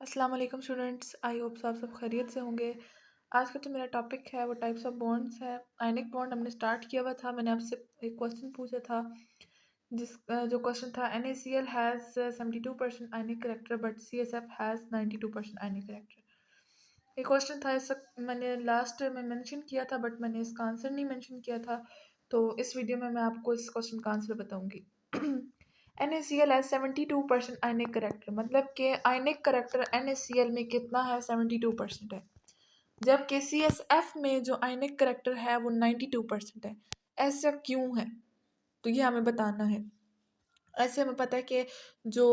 अस्सलाम वालेकुम students, I hope सब खैरियत से होंगे। आज का जो मेरा टॉपिक है वो टाइप्स ऑफ बॉन्ड्स है। आयनिक बॉन्ड हमने स्टार्ट किया हुआ था। मैंने आपसे एक क्वेश्चन पूछा था जो क्वेश्चन था NaCl has 72% ionic character but CSF has 92% ionic character. ये क्वेश्चन था, इस मैंने लास्ट में मेंशन किया था बट मैंने इसका आंसर नहीं मेंशन किया था, तो इस वीडियो में मैं आपको इस क्वेश्चन का आंसर बताऊंगी। NaCl है 72% आयनिक करेक्टर, मतलब कि आयनिक करेक्टर NaCl में कितना है, 72% है, जबकि CSF में जो आयनिक करेक्टर है वो 92% है। ऐसा क्यों है, तो ये हमें बताना है। ऐसे हमें पता है कि जो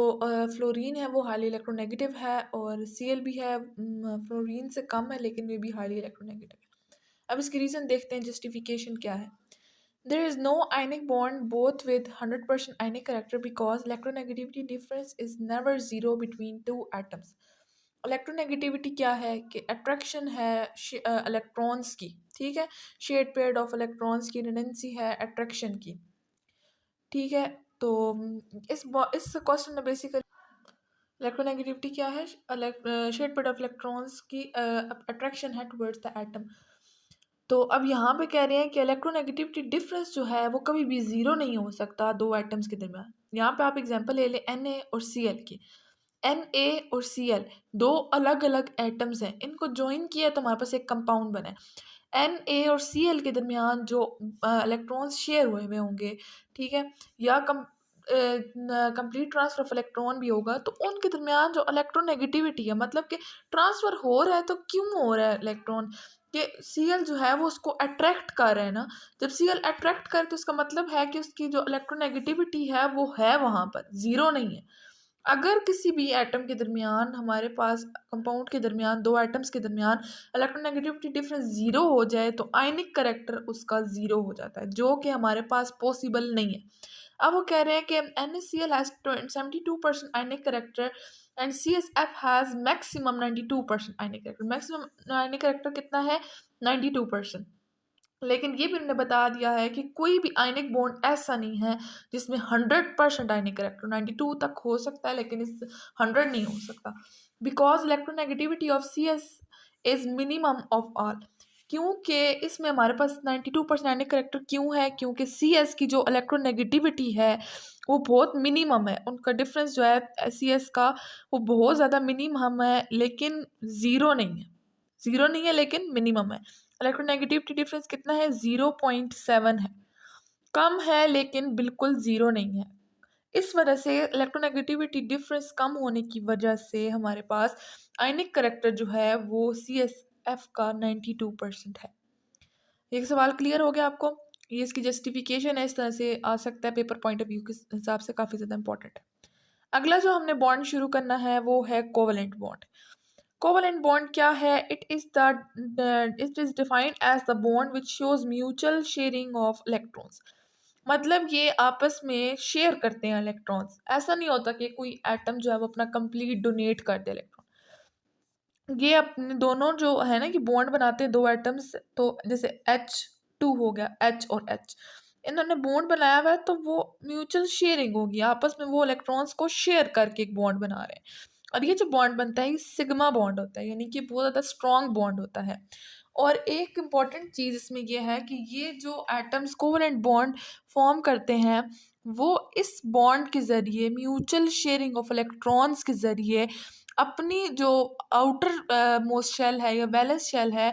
फ्लोरीन है वो हाईली इलेक्ट्रोनेगेटिव है और Cl भी है, फ्लोरीन से कम है लेकिन ये भी हाईली इलेक्ट्रोनेगेटिव है। अब इसकी रीज़न देखते हैं, जस्टिफिकेशन क्या है। There is no ionic bond both with 100% ionic character because electronegativity difference is never zero between two atoms. Electronegativity क्या है कि अट्रैक्शन है इलेक्ट्रॉन्स की, ठीक है, शेड पेयर्ड ऑफ इलेक्ट्रॉन्स की टेंडेंसी है अट्रैक्शन की, ठीक है। तो इस क्वेश्चन में बेसिकली इलेक्ट्रोनेगेटिविटी क्या है, शेड पेयर्ड ऑफ इलेक्ट्रॉन्स की अट्रैक्शन है टुवर्ड्स द एटम। तो अब यहाँ पे कह रहे हैं कि इलेक्ट्रोनेगेटिविटी डिफरेंस जो है वो कभी भी ज़ीरो नहीं हो सकता दो एटम्स के दरमियान। यहाँ पे आप एग्जांपल ले लें Na और Cl की। Na और Cl दो अलग अलग एटम्स हैं, इनको ज्वाइन किया तो हमारे पास एक कंपाउंड बना है। Na और Cl के दरमियान जो इलेक्ट्रॉन्स शेयर हुए हुए होंगे, ठीक है, या कंप्लीट ट्रांसफर ऑफ इलेक्ट्रॉन भी होगा, तो उनके दरमियान जो इलेक्ट्रोनेगेटिविटी है, मतलब कि ट्रांसफ़र हो रहा है तो क्यों हो रहा है इलेक्ट्रॉन, कि Cl जो है वो उसको अट्रैक्ट कर रहा है ना। जब Cl अट्रैक्ट करे तो इसका मतलब है कि उसकी जो इलेक्ट्रोनेगेटिविटी है वो है वहाँ पर, ज़ीरो नहीं है। अगर किसी भी एटम के दरमियान, हमारे पास कंपाउंड के दरमियान, दो एटम्स के दरमियान इलेक्ट्रोनेगेटिविटी डिफरेंस ज़ीरो हो जाए तो आयनिक करेक्टर उसका ज़ीरो हो जाता है, जो कि हमारे पास पॉसिबल नहीं है। अब वो कह रहे हैं कि NaCl has 72% ionic character and CSF has maximum 92% ionic character. Maximum ionic character कितना है, 92%। लेकिन ये भी उन्होंने बता दिया है कि कोई भी आयनिक बॉन्ड ऐसा नहीं है जिसमें 100% आयनिक करेक्टर, 92 तक हो सकता है लेकिन इस 100 नहीं हो सकता, because electronegativity of CS is minimum of all. क्योंकि इसमें हमारे पास 92% आयनिक करेक्टर क्यों है, क्योंकि CS की जो इलेक्ट्रोनेगेटिविटी है वो बहुत मिनिमम है, उनका डिफरेंस जो है CS का वो बहुत ज़्यादा मिनिमम है, लेकिन ज़ीरो नहीं है। ज़ीरो नहीं है लेकिन मिनिमम है। इलेक्ट्रोनेगेटिविटी डिफरेंस कितना है, 0.7 है, कम है लेकिन बिल्कुल ज़ीरो नहीं है। इस वजह से इलेक्ट्रोनेगेटिविटी डिफरेंस कम होने की वजह से हमारे पास आयनिक करेक्टर जो है वो CSF का 92% है। ये सवाल क्लियर हो गया आपको? ये इसकी जस्टिफिकेशन है, इस तरह से आ सकता है, पेपर पॉइंट ऑफ व्यू के हिसाब से काफ़ी ज़्यादा इंपॉर्टेंट है। अगला जो हमने बॉन्ड शुरू करना है वो है कोवेलेंट बॉन्ड। कोवेलेंट बॉन्ड क्या है? It is defined as the bond which shows mutual sharing of electrons. मतलब ये आपस में शेयर करते हैं इलेक्ट्रॉन्स। ऐसा नहीं होता कि कोई एटम जो है वो अपना कंप्लीट डोनेट कर दे इलेक्ट्रॉन। ये अपने दोनों जो है ना कि बॉन्ड बनाते हैं दो एटम्स, तो जैसे H2 हो गया, H और H, इन्होंने बॉन्ड बनाया हुआ है तो वो म्यूचुअल शेयरिंग होगी, आपस में वो इलेक्ट्रॉन्स को शेयर करके एक बॉन्ड बना रहे हैं। और ये जो बॉन्ड बनता है ये सिग्मा बॉन्ड होता है, यानी कि बहुत ज़्यादा स्ट्रॉन्ग बॉन्ड होता है। और एक इम्पॉर्टेंट चीज़ इसमें यह है कि ये जो एटम्स कोवेलेंट बॉन्ड फॉर्म करते हैं वो इस बॉन्ड के ज़रिए, म्यूचुअल शेयरिंग ऑफ इलेक्ट्रॉन्स के ज़रिए, अपनी जो आउटर मोस्ट शेल है या वैलेंस शेल है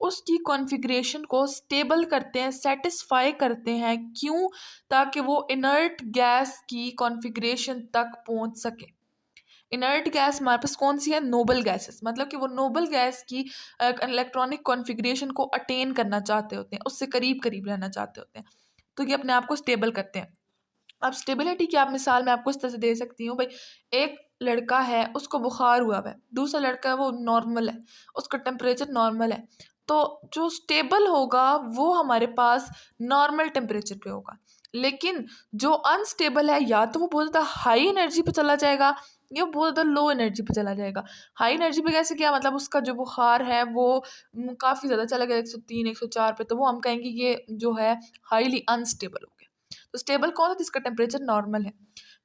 उसकी कॉन्फ़िगरेशन को स्टेबल करते हैं, सेटिस्फाई करते हैं। क्यों? ताकि वो इनर्ट गैस की कॉन्फ़िगरेशन तक पहुंच सके। इनर्ट गैस हमारे पास कौन सी है? नोबल गैसेस, मतलब कि वो नोबल गैस की इलेक्ट्रॉनिक कॉन्फ़िगरेशन को अटेन करना चाहते होते हैं, उससे करीब करीब रहना चाहते होते हैं, तो ये अपने आप को स्टेबल करते हैं। अब स्टेबिलिटी की आप मिसाल मैं आपको इस तरह से दे सकती हूँ भाई, एक लड़का है उसको बुखार हुआ है, दूसरा लड़का है वो नॉर्मल है, उसका टेम्परेचर नॉर्मल है, तो जो स्टेबल होगा वो हमारे पास नॉर्मल टेम्परेचर पे होगा। लेकिन जो अनस्टेबल है या तो वो बहुत ज़्यादा हाई एनर्जी पे चला जाएगा या बहुत ज़्यादा लो एनर्जी पे चला जाएगा। हाई एनर्जी पे कैसे क्या, मतलब उसका जो बुखार है वो काफ़ी ज़्यादा चला गया, 103 104 पे, तो वो हम कहेंगे ये जो है हाईली अनस्टेबल हो गया। तो स्टेबल कौन सा? जिसका टेम्परेचर नॉर्मल है।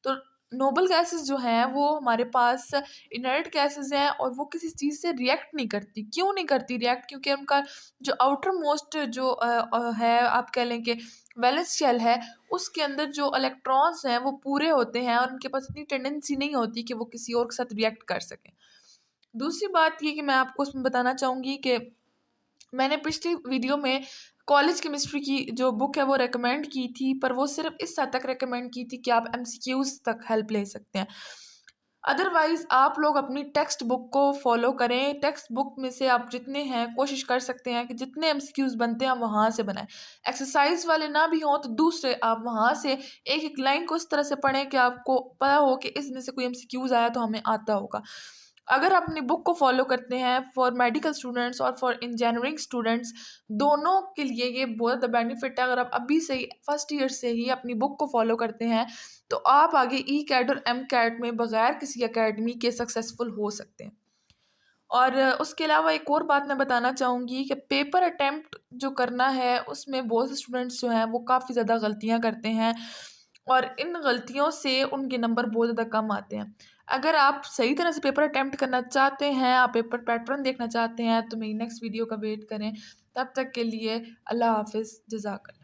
तो नोबल गैसेस जो हैं वो हमारे पास इनर्ट गैसेस हैं और वो किसी चीज़ से रिएक्ट नहीं करती। क्यों नहीं करती रिएक्ट? क्योंकि उनका जो आउटर मोस्ट जो है, आप कह लें कि वैलेंस शेल है, उसके अंदर जो इलेक्ट्रॉन्स हैं वो पूरे होते हैं और उनके पास इतनी टेंडेंसी नहीं होती कि वो किसी और के साथ रिएक्ट कर सकें। दूसरी बात ये कि मैं आपको उसमें बताना चाहूँगी कि मैंने पिछली वीडियो में कॉलेज केमिस्ट्री की जो बुक है वो रेकमेंड की थी, पर वो सिर्फ इस हद तक रेकमेंड की थी कि आप एमसीक्यूज तक हेल्प ले सकते हैं। अदरवाइज आप लोग अपनी टेक्स्ट बुक को फॉलो करें। टेक्स्ट बुक में से आप जितने हैं कोशिश कर सकते हैं कि जितने एमसीक्यूज बनते हैं वहाँ से बनाएं। एक्सरसाइज वाले ना भी हों तो दूसरे आप वहाँ से एक एक लाइन को इस तरह से पढ़ें कि आपको पता हो कि इसमें से कोई एमसीक्यूज आया तो हमें आता होगा। अगर आप अपनी बुक को फॉलो करते हैं, फॉर मेडिकल स्टूडेंट्स और फॉर इंजीनियरिंग स्टूडेंट्स, दोनों के लिए ये बहुत ज़्यादा बेनिफिट है। अगर आप अभी से ही फर्स्ट ईयर से ही अपनी बुक को फॉलो करते हैं तो आप आगे ई कैट और एम कैट में बगैर किसी एकेडमी के सक्सेसफुल हो सकते हैं। और उसके अलावा एक और बात मैं बताना चाहूँगी कि पेपर अटेम्प्ट जो करना है उसमें बहुत से स्टूडेंट्स जो हैं वो काफ़ी ज़्यादा गलतियाँ करते हैं और इन गलतियों से उनके नंबर बहुत ज़्यादा कम आते हैं। अगर आप सही तरह से पेपर अटेम्प्ट करना चाहते हैं, आप पेपर पैटर्न देखना चाहते हैं, तो मेरी नेक्स्ट वीडियो का वेट करें। तब तक के लिए अल्लाह हाफ़िज़, जज़ाकल्लाह।